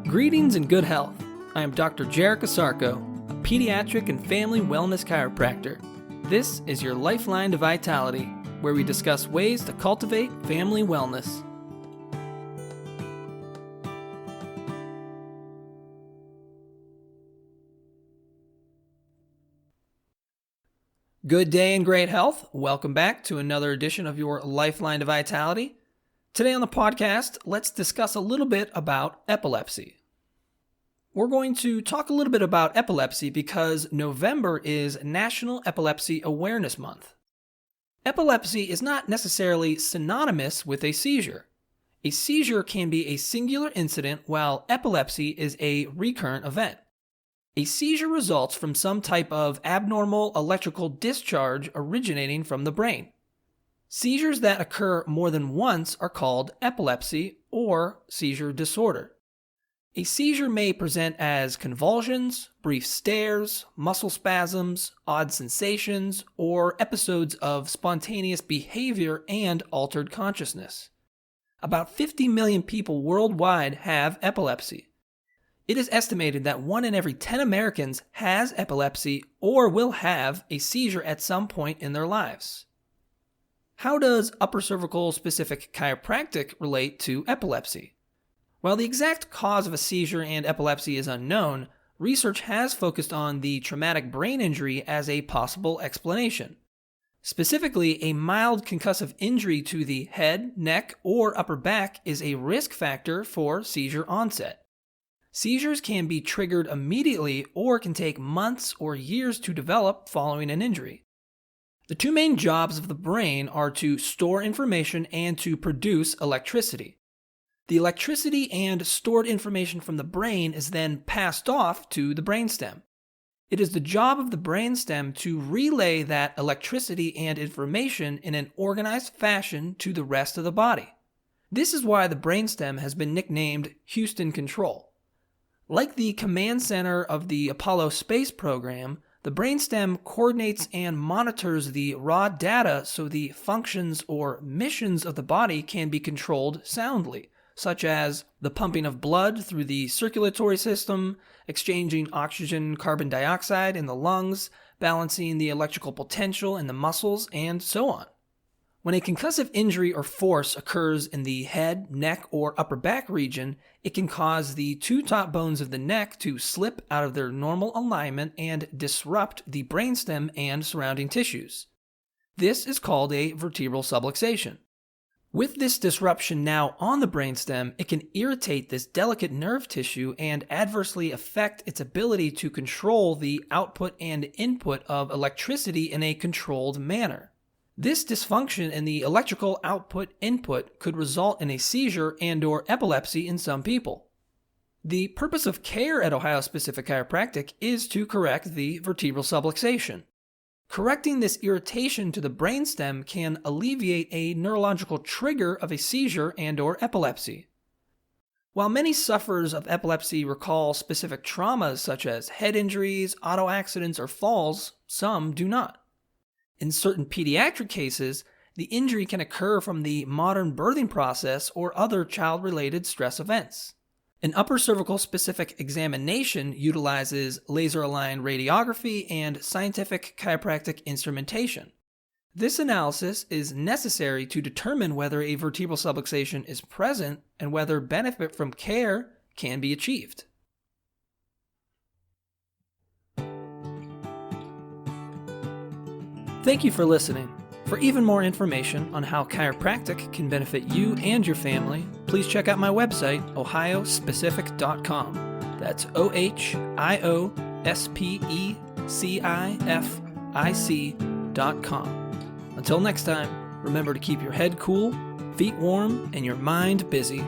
Greetings and good health. I am Dr. Jerica Sarko, a pediatric and family wellness chiropractor. This is your Lifeline to Vitality, where we discuss ways to cultivate family wellness. Good day and great health. Welcome back to another edition of your Lifeline to Vitality. Today on the podcast, let's discuss a little bit about epilepsy. We're going to talk a little bit about epilepsy because November is National Epilepsy Awareness Month. Epilepsy is not necessarily synonymous with a seizure. A seizure can be a singular incident, while epilepsy is a recurrent event. A seizure results from some type of abnormal electrical discharge originating from the brain. Seizures that occur more than once are called epilepsy or seizure disorder. A seizure may present as convulsions, brief stares, muscle spasms, odd sensations, or episodes of spontaneous behavior and altered consciousness. About 50 million people worldwide have epilepsy. It is estimated that 1 in every 10 Americans has epilepsy or will have a seizure at some point in their lives. How does upper cervical specific chiropractic relate to epilepsy? While the exact cause of a seizure and epilepsy is unknown, research has focused on the traumatic brain injury as a possible explanation. Specifically, a mild concussive injury to the head, neck, or upper back is a risk factor for seizure onset. Seizures can be triggered immediately or can take months or years to develop following an injury. The two main jobs of the brain are to store information and to produce electricity. The electricity and stored information from the brain is then passed off to the brainstem. It is the job of the brainstem to relay that electricity and information in an organized fashion to the rest of the body. This is why the brainstem has been nicknamed Houston Control. Like the command center of the Apollo space program, the brainstem coordinates and monitors the raw data so the functions or missions of the body can be controlled soundly, such as the pumping of blood through the circulatory system, exchanging oxygen, carbon dioxide in the lungs, balancing the electrical potential in the muscles, and so on. When a concussive injury or force occurs in the head, neck, or upper back region, it can cause the two top bones of the neck to slip out of their normal alignment and disrupt the brainstem and surrounding tissues. This is called a vertebral subluxation. With this disruption now on the brainstem, it can irritate this delicate nerve tissue and adversely affect its ability to control the output and input of electricity in a controlled manner. This dysfunction in the electrical output-input could result in a seizure and/or epilepsy in some people. The purpose of care at Ohio Specific Chiropractic is to correct the vertebral subluxation. Correcting this irritation to the brainstem can alleviate a neurological trigger of a seizure and/or epilepsy. While many sufferers of epilepsy recall specific traumas such as head injuries, auto accidents, or falls, some do not. In certain pediatric cases, the injury can occur from the modern birthing process or other child-related stress events. An upper cervical specific examination utilizes laser-aligned radiography and scientific chiropractic instrumentation. This analysis is necessary to determine whether a vertebral subluxation is present and whether benefit from care can be achieved. Thank you for listening. For even more information on how chiropractic can benefit you and your family, please check out my website, ohiospecific.com. That's ohiospecific.com. Until next time, remember to keep your head cool, feet warm, and your mind busy.